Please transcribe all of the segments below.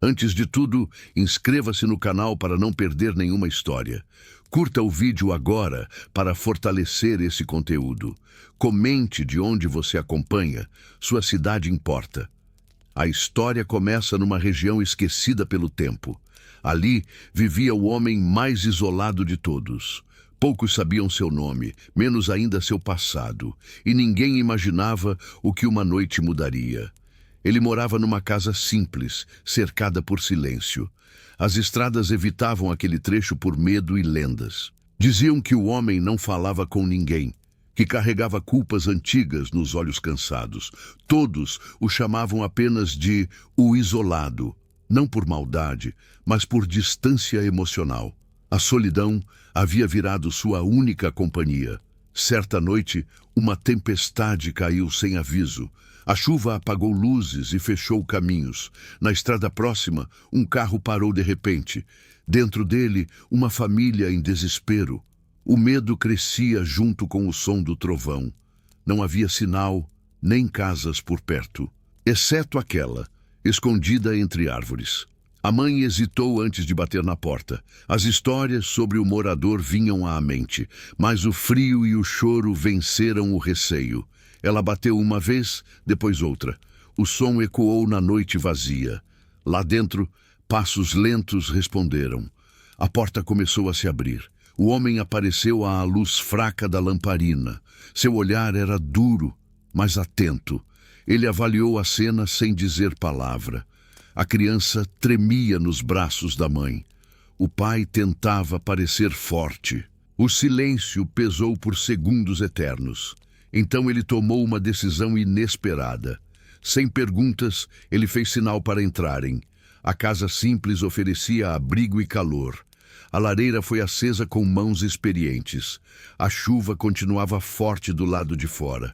Antes de tudo, inscreva-se no canal para não perder nenhuma história. Curta o vídeo agora para fortalecer esse conteúdo. Comente de onde você acompanha, sua cidade importa. A história começa numa região esquecida pelo tempo. Ali vivia o homem mais isolado de todos. Poucos sabiam seu nome, menos ainda seu passado, e ninguém imaginava o que uma noite mudaria. Ele morava numa casa simples, cercada por silêncio. As estradas evitavam aquele trecho por medo e lendas. Diziam que o homem não falava com ninguém, que carregava culpas antigas nos olhos cansados. Todos o chamavam apenas de o isolado, não por maldade, mas por distância emocional. A solidão havia virado sua única companhia. Certa noite, uma tempestade caiu sem aviso. A chuva apagou luzes e fechou caminhos. Na estrada próxima, um carro parou de repente. Dentro dele, uma família em desespero. O medo crescia junto com o som do trovão. Não havia sinal, nem casas por perto, exceto aquela, escondida entre árvores. A mãe hesitou antes de bater na porta. As histórias sobre o morador vinham à mente, mas o frio e o choro venceram o receio. Ela bateu uma vez, depois outra. O som ecoou na noite vazia. Lá dentro, passos lentos responderam. A porta começou a se abrir. O homem apareceu à luz fraca da lamparina. Seu olhar era duro, mas atento. Ele avaliou a cena sem dizer palavra. A criança tremia nos braços da mãe. O pai tentava parecer forte. O silêncio pesou por segundos eternos. Então ele tomou uma decisão inesperada. Sem perguntas, ele fez sinal para entrarem. A casa simples oferecia abrigo e calor. A lareira foi acesa com mãos experientes. A chuva continuava forte do lado de fora.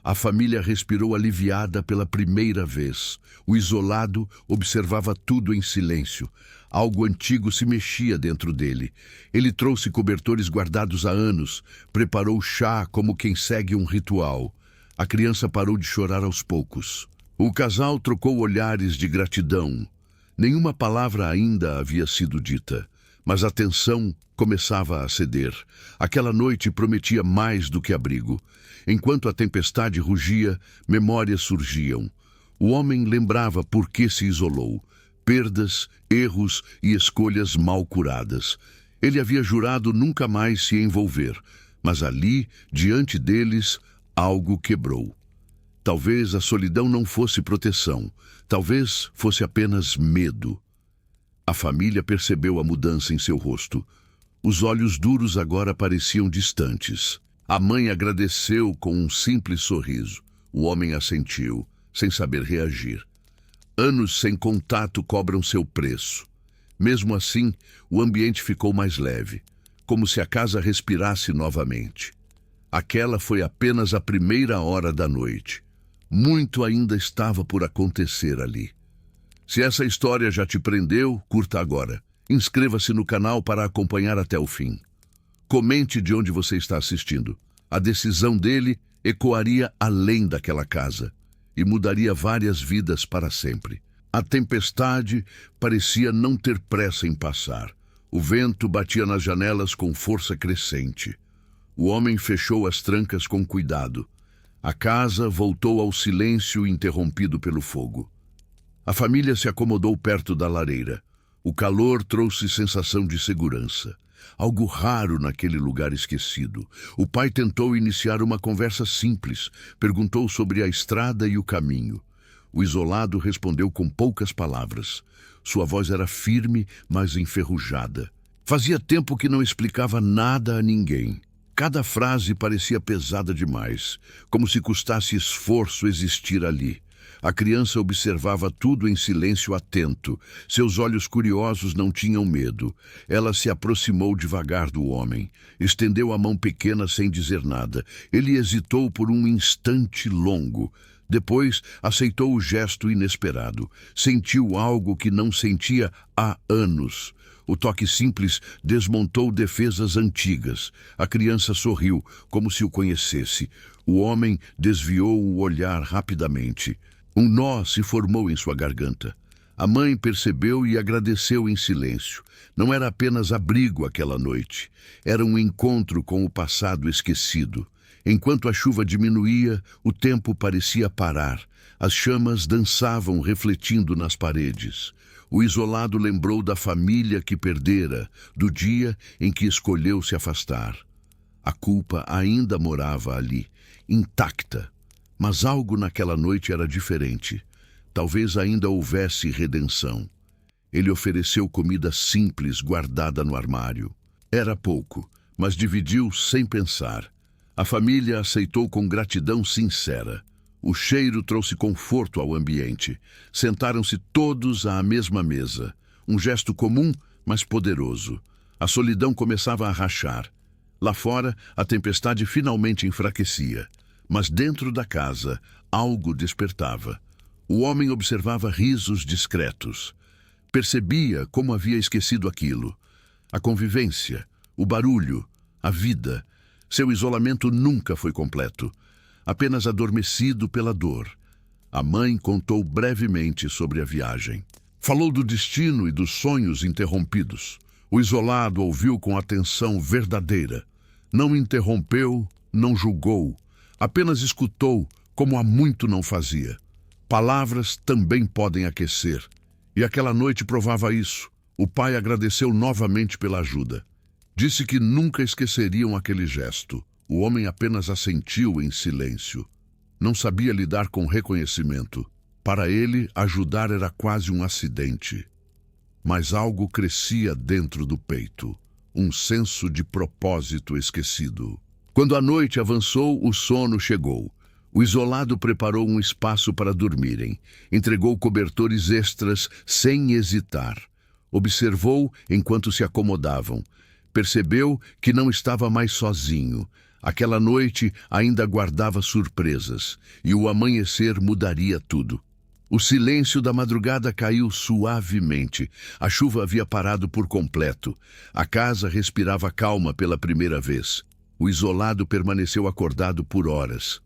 A família respirou aliviada pela primeira vez. O isolado observava tudo em silêncio. Algo antigo se mexia dentro dele. Ele trouxe cobertores guardados há anos, preparou chá como quem segue um ritual. A criança parou de chorar aos poucos. O casal trocou olhares de gratidão. Nenhuma palavra ainda havia sido dita, mas a tensão começava a ceder. Aquela noite prometia mais do que abrigo. Enquanto a tempestade rugia, memórias surgiam. O homem lembrava por que se isolou. Perdas, erros e escolhas mal curadas. Ele havia jurado nunca mais se envolver, mas ali, diante deles, algo quebrou. Talvez a solidão não fosse proteção, talvez fosse apenas medo. A família percebeu a mudança em seu rosto. Os olhos duros agora pareciam distantes. A mãe agradeceu com um simples sorriso. O homem assentiu, sem saber reagir. Anos sem contato cobram seu preço. Mesmo assim, o ambiente ficou mais leve, como se a casa respirasse novamente. Aquela foi apenas a primeira hora da noite. Muito ainda estava por acontecer ali. Se essa história já te prendeu, curta agora. Inscreva-se no canal para acompanhar até o fim. Comente de onde você está assistindo. A decisão dele ecoaria além daquela casa e mudaria várias vidas para sempre. A tempestade parecia não ter pressa em passar. O vento batia nas janelas com força crescente. O homem fechou as trancas com cuidado. A casa voltou ao silêncio interrompido pelo fogo. A família se acomodou perto da lareira. O calor trouxe sensação de segurança. Algo raro naquele lugar esquecido. O pai tentou iniciar uma conversa simples. Perguntou sobre a estrada e o caminho. O isolado respondeu com poucas palavras. Sua voz era firme, mas enferrujada. Fazia tempo que não explicava nada a ninguém. Cada frase parecia pesada demais, como se custasse esforço existir ali. A criança observava tudo em silêncio atento. Seus olhos curiosos não tinham medo. Ela se aproximou devagar do homem. Estendeu a mão pequena sem dizer nada. Ele hesitou por um instante longo. Depois, aceitou o gesto inesperado. Sentiu algo que não sentia há anos. O toque simples desmontou defesas antigas. A criança sorriu, como se o conhecesse. O homem desviou o olhar rapidamente. Um nó se formou em sua garganta. A mãe percebeu e agradeceu em silêncio. Não era apenas abrigo aquela noite. Era um encontro com o passado esquecido. Enquanto a chuva diminuía, o tempo parecia parar. As chamas dançavam refletindo nas paredes. O isolado lembrou da família que perdera, do dia em que escolheu se afastar. A culpa ainda morava ali, intacta. Mas algo naquela noite era diferente. Talvez ainda houvesse redenção. Ele ofereceu comida simples guardada no armário. Era pouco, mas dividiu sem pensar. A família aceitou com gratidão sincera. O cheiro trouxe conforto ao ambiente. Sentaram-se todos à mesma mesa. Um gesto comum, mas poderoso. A solidão começava a rachar. Lá fora, a tempestade finalmente enfraquecia. Mas dentro da casa, algo despertava. O homem observava risos discretos. Percebia como havia esquecido aquilo. A convivência, o barulho, a vida. Seu isolamento nunca foi completo. Apenas adormecido pela dor. A mãe contou brevemente sobre a viagem. Falou do destino e dos sonhos interrompidos. O isolado ouviu com atenção verdadeira. Não interrompeu, não julgou. Apenas escutou, como há muito não fazia. Palavras também podem aquecer. E aquela noite provava isso. O pai agradeceu novamente pela ajuda. Disse que nunca esqueceriam aquele gesto. O homem apenas assentiu em silêncio. Não sabia lidar com reconhecimento. Para ele, ajudar era quase um acidente. Mas algo crescia dentro do peito. Um senso de propósito esquecido. Quando a noite avançou, o sono chegou. O isolado preparou um espaço para dormirem. Entregou cobertores extras sem hesitar. Observou enquanto se acomodavam. Percebeu que não estava mais sozinho. Aquela noite ainda guardava surpresas, e o amanhecer mudaria tudo. O silêncio da madrugada caiu suavemente. A chuva havia parado por completo. A casa respirava calma pela primeira vez. O isolado permaneceu acordado por horas.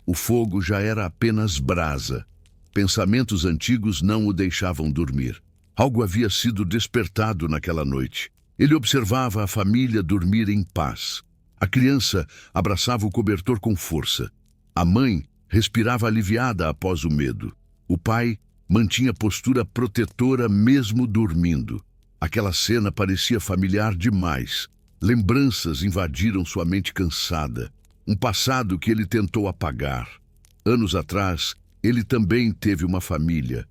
O fogo já era apenas brasa. Pensamentos antigos não o deixavam dormir. Algo havia sido despertado naquela noite. Ele observava a família dormir em paz. A criança abraçava o cobertor com força. A mãe respirava aliviada após o medo. O pai mantinha postura protetora mesmo dormindo. Aquela cena parecia familiar demais. Lembranças invadiram sua mente cansada. Um passado que ele tentou apagar. Anos atrás, ele também teve uma família.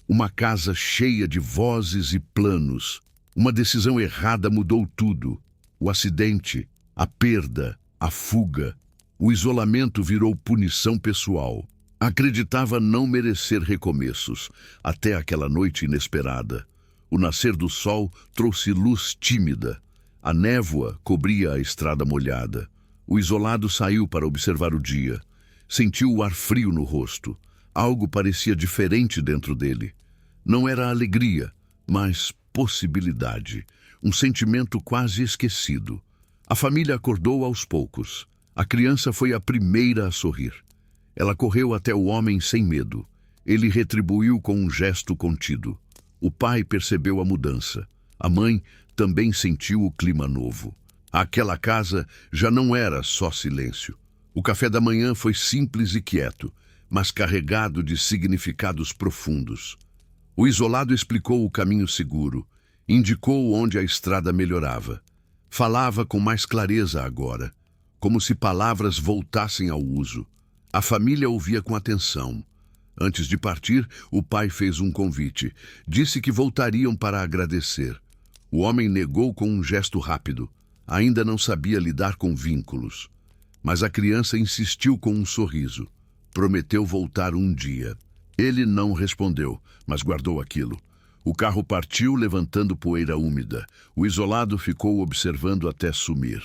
Uma casa cheia de vozes e planos. Uma decisão errada mudou tudo. O acidente, a perda, a fuga. O isolamento virou punição pessoal. Acreditava não merecer recomeços, até aquela noite inesperada. O nascer do sol trouxe luz tímida. A névoa cobria a estrada molhada. O isolado saiu para observar o dia. Sentiu o ar frio no rosto. Algo parecia diferente dentro dele. Não era alegria, mas possibilidade. Um sentimento quase esquecido. A família acordou aos poucos. A criança foi a primeira a sorrir. Ela correu até o homem sem medo. Ele retribuiu com um gesto contido. O pai percebeu a mudança. A mãe também sentiu o clima novo. Aquela casa já não era só silêncio. O café da manhã foi simples e quieto, mas carregado de significados profundos. O isolado explicou o caminho seguro, indicou onde a estrada melhorava. Falava com mais clareza agora, como se palavras voltassem ao uso. A família ouvia com atenção. Antes de partir, o pai fez um convite. Disse que voltariam para agradecer. O homem negou com um gesto rápido. Ainda não sabia lidar com vínculos. Mas a criança insistiu com um sorriso. Prometeu voltar um dia. Ele não respondeu, mas guardou aquilo. O carro partiu levantando poeira úmida. O isolado ficou observando até sumir.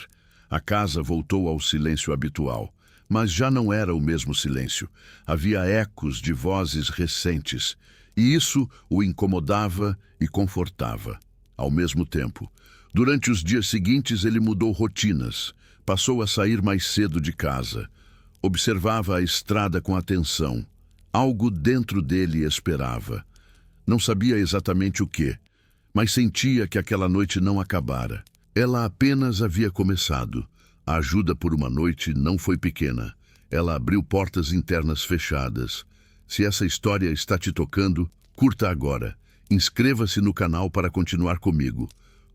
A casa voltou ao silêncio habitual. Mas já não era o mesmo silêncio. Havia ecos de vozes recentes. E isso o incomodava e confortava, ao mesmo tempo. Durante os dias seguintes, ele mudou rotinas. Passou a sair mais cedo de casa. Observava a estrada com atenção. Algo dentro dele esperava. Não sabia exatamente o quê, mas sentia que aquela noite não acabara. Ela apenas havia começado. A ajuda por uma noite não foi pequena. Ela abriu portas internas fechadas. Se essa história está te tocando, curta agora. Inscreva-se no canal para continuar comigo.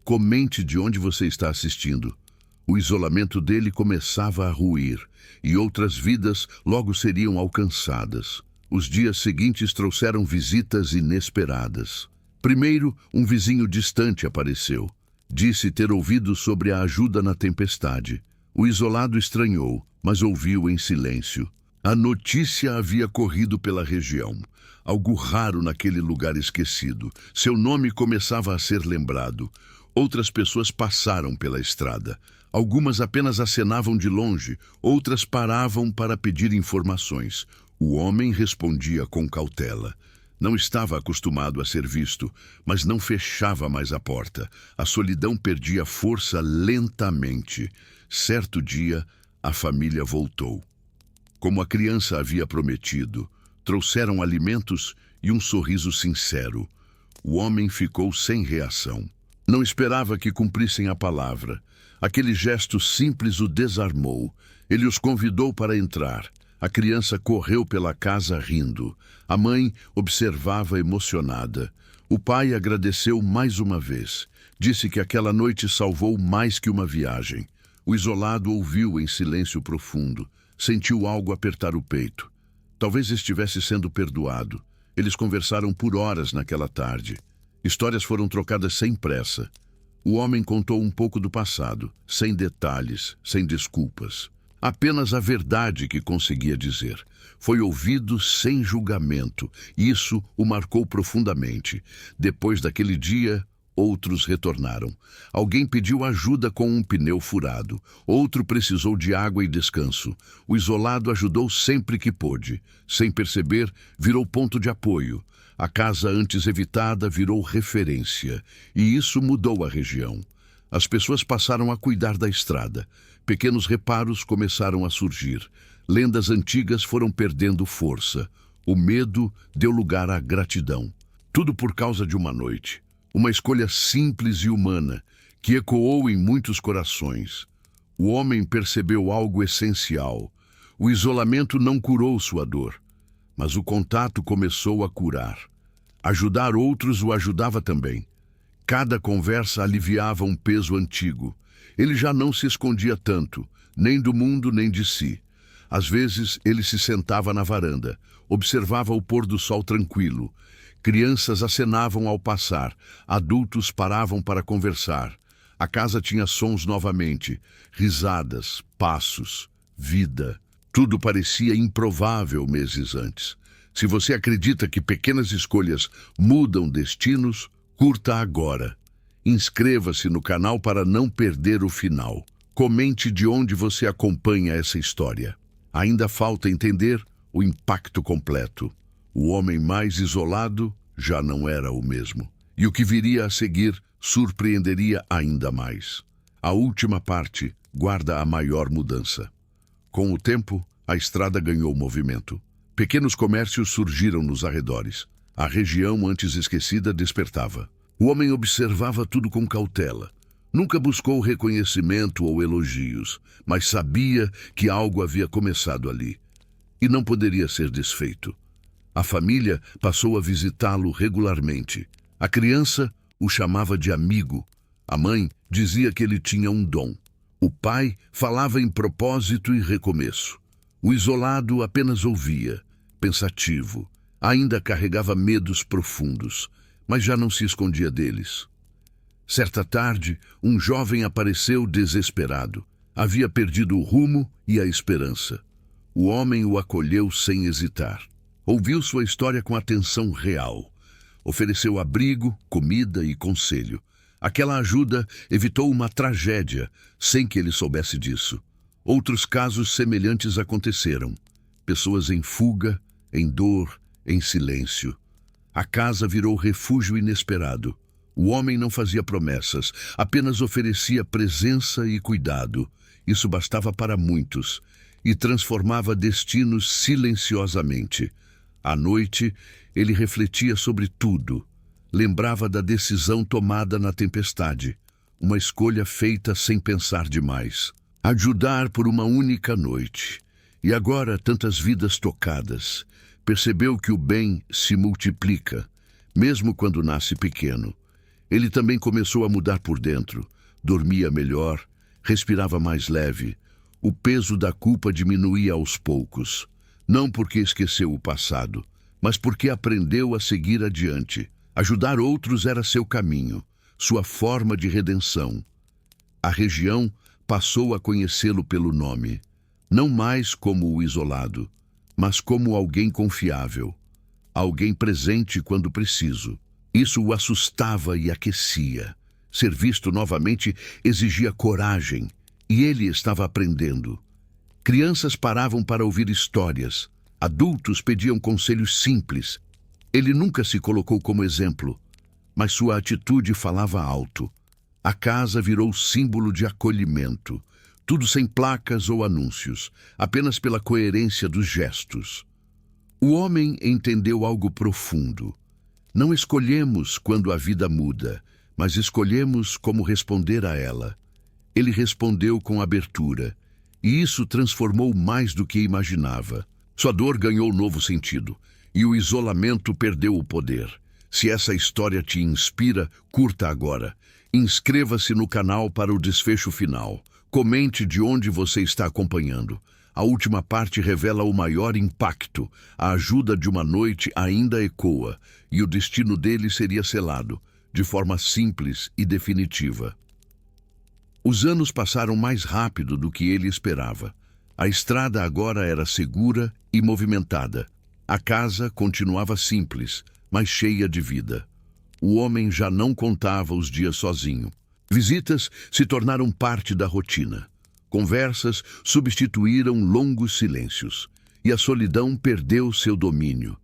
Comente de onde você está assistindo. O isolamento dele começava a ruir, e outras vidas logo seriam alcançadas. Os dias seguintes trouxeram visitas inesperadas. Primeiro, um vizinho distante apareceu. Disse ter ouvido sobre a ajuda na tempestade. O isolado estranhou, mas ouviu em silêncio. A notícia havia corrido pela região. Algo raro naquele lugar esquecido. Seu nome começava a ser lembrado. Outras pessoas passaram pela estrada. Algumas apenas acenavam de longe, outras paravam para pedir informações. O homem respondia com cautela. Não estava acostumado a ser visto, mas não fechava mais a porta. A solidão perdia força lentamente. Certo dia, a família voltou. Como a criança havia prometido, trouxeram alimentos e um sorriso sincero. O homem ficou sem reação. Não esperava que cumprissem a palavra. Aquele gesto simples o desarmou. Ele os convidou para entrar. A criança correu pela casa rindo. A mãe observava emocionada. O pai agradeceu mais uma vez. Disse que aquela noite salvou mais que uma viagem. O isolado ouviu em silêncio profundo. Sentiu algo apertar o peito. Talvez estivesse sendo perdoado. Eles conversaram por horas naquela tarde. Histórias foram trocadas sem pressa. O homem contou um pouco do passado, sem detalhes, sem desculpas. Apenas a verdade que conseguia dizer. Foi ouvido sem julgamento. Isso o marcou profundamente. Depois daquele dia, outros retornaram. Alguém pediu ajuda com um pneu furado. Outro precisou de água e descanso. O isolado ajudou sempre que pôde. Sem perceber, virou ponto de apoio. A casa antes evitada virou referência. E isso mudou a região. As pessoas passaram a cuidar da estrada. Pequenos reparos começaram a surgir. Lendas antigas foram perdendo força. O medo deu lugar à gratidão. Tudo por causa de uma noite. Uma escolha simples e humana, que ecoou em muitos corações. O homem percebeu algo essencial. O isolamento não curou sua dor, mas o contato começou a curar. Ajudar outros o ajudava também. Cada conversa aliviava um peso antigo. Ele já não se escondia tanto, nem do mundo nem de si. Às vezes, ele se sentava na varanda, observava o pôr do sol tranquilo. Crianças acenavam ao passar, adultos paravam para conversar. A casa tinha sons novamente, risadas, passos, vida. Tudo parecia improvável meses antes. Se você acredita que pequenas escolhas mudam destinos, curta agora. Inscreva-se no canal para não perder o final. Comente de onde você acompanha essa história. Ainda falta entender o impacto completo. O homem mais isolado já não era o mesmo. E o que viria a seguir surpreenderia ainda mais. A última parte guarda a maior mudança. Com o tempo, a estrada ganhou movimento. Pequenos comércios surgiram nos arredores. A região antes esquecida despertava. O homem observava tudo com cautela. Nunca buscou reconhecimento ou elogios, mas sabia que algo havia começado ali. E não poderia ser desfeito. A família passou a visitá-lo regularmente. A criança o chamava de amigo. A mãe dizia que ele tinha um dom. O pai falava em propósito e recomeço. O isolado apenas ouvia, pensativo. Ainda carregava medos profundos, mas já não se escondia deles. Certa tarde, um jovem apareceu desesperado. Havia perdido o rumo e a esperança. O homem o acolheu sem hesitar. Ouviu sua história com atenção real. Ofereceu abrigo, comida e conselho. Aquela ajuda evitou uma tragédia, sem que ele soubesse disso. Outros casos semelhantes aconteceram. Pessoas em fuga, em dor, em silêncio. A casa virou refúgio inesperado. O homem não fazia promessas, apenas oferecia presença e cuidado. Isso bastava para muitos e transformava destinos silenciosamente. À noite, Ele refletia sobre tudo. Lembrava da decisão tomada na tempestade, uma escolha feita sem pensar demais. Ajudar por uma única noite. E agora tantas vidas tocadas. Percebeu que o bem se multiplica, mesmo quando nasce pequeno. Ele também começou a mudar por dentro. Dormia melhor, respirava mais leve. O peso da culpa diminuía aos poucos. Não porque esqueceu o passado, mas porque aprendeu a seguir adiante. Ajudar outros era seu caminho, sua forma de redenção. A região passou a conhecê-lo pelo nome, não mais como o isolado, mas como alguém confiável, alguém presente quando preciso. Isso o assustava e aquecia. Ser visto novamente exigia coragem, e ele estava aprendendo. Crianças paravam para ouvir histórias, adultos pediam conselhos simples. Ele nunca se colocou como exemplo, mas sua atitude falava alto. A casa virou símbolo de acolhimento, tudo sem placas ou anúncios, apenas pela coerência dos gestos. O homem entendeu algo profundo. Não escolhemos quando a vida muda, mas escolhemos como responder a ela. Ele respondeu com abertura, e isso transformou mais do que imaginava. Sua dor ganhou novo sentido, e o isolamento perdeu o poder. Se essa história te inspira, curta agora. Inscreva-se no canal para o desfecho final. Comente de onde você está acompanhando. A última parte revela o maior impacto. A ajuda de uma noite ainda ecoa, e o destino dele seria selado, de forma simples e definitiva. Os anos passaram mais rápido do que ele esperava. A estrada agora era segura e movimentada. A casa continuava simples, mas cheia de vida. O homem já não contava os dias sozinho. Visitas se tornaram parte da rotina. Conversas substituíram longos silêncios. E a solidão perdeu seu domínio.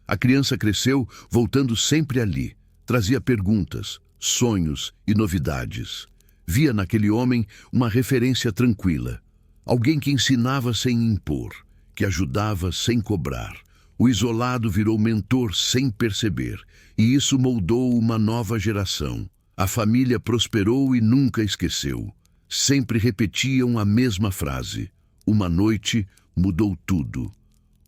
A criança cresceu, voltando sempre ali. Trazia perguntas, sonhos e novidades. Via naquele homem uma referência tranquila. Alguém que ensinava sem impor, que ajudava sem cobrar. O isolado virou mentor sem perceber, e isso moldou uma nova geração. A família prosperou e nunca esqueceu. Sempre repetiam a mesma frase: uma noite mudou tudo.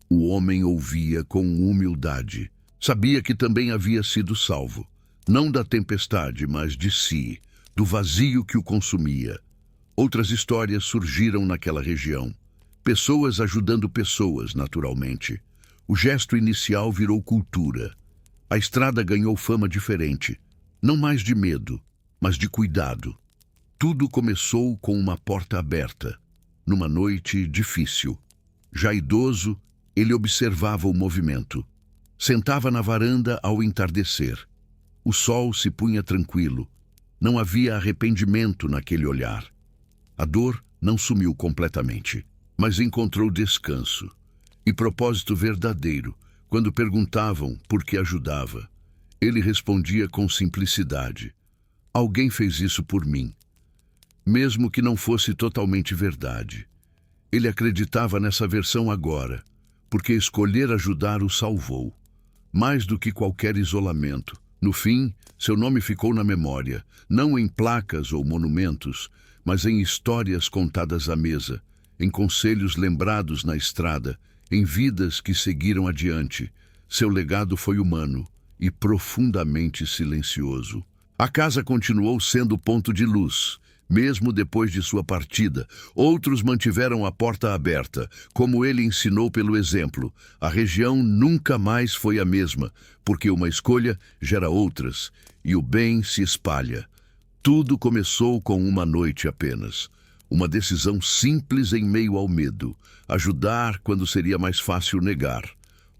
O homem ouvia com humildade. Sabia que também havia sido salvo, não da tempestade, mas de si, do vazio que o consumia. Outras histórias surgiram naquela região. Pessoas ajudando pessoas, naturalmente. O gesto inicial virou cultura. A estrada ganhou fama diferente, não mais de medo, mas de cuidado. Tudo começou com uma porta aberta, numa noite difícil. Já idoso, ele observava o movimento. Sentava na varanda ao entardecer. O sol se punha tranquilo. Não havia arrependimento naquele olhar. A dor não sumiu completamente, mas encontrou descanso e propósito verdadeiro. Quando perguntavam por que ajudava, ele respondia com simplicidade: alguém fez isso por mim. Mesmo que não fosse totalmente verdade. Ele acreditava nessa versão agora, porque escolher ajudar o salvou. Mais do que qualquer isolamento. No fim, seu nome ficou na memória, não em placas ou monumentos, mas em histórias contadas à mesa, em conselhos lembrados na estrada, em vidas que seguiram adiante. Seu legado foi humano e profundamente silencioso. A casa continuou sendo ponto de luz. Mesmo depois de sua partida, outros mantiveram a porta aberta, como ele ensinou pelo exemplo. A região nunca mais foi a mesma, porque uma escolha gera outras, e o bem se espalha. Tudo começou com uma noite apenas. Uma decisão simples em meio ao medo. Ajudar quando seria mais fácil negar.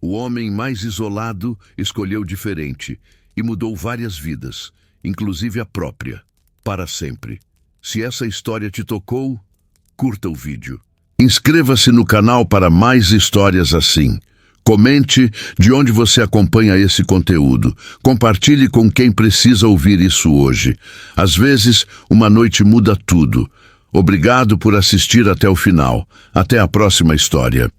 O homem mais isolado escolheu diferente e mudou várias vidas, inclusive a própria, para sempre. Se essa história te tocou, curta o vídeo. Inscreva-se no canal para mais histórias assim. Comente de onde você acompanha esse conteúdo. Compartilhe com quem precisa ouvir isso hoje. Às vezes, uma noite muda tudo. Obrigado por assistir até o final. Até a próxima história.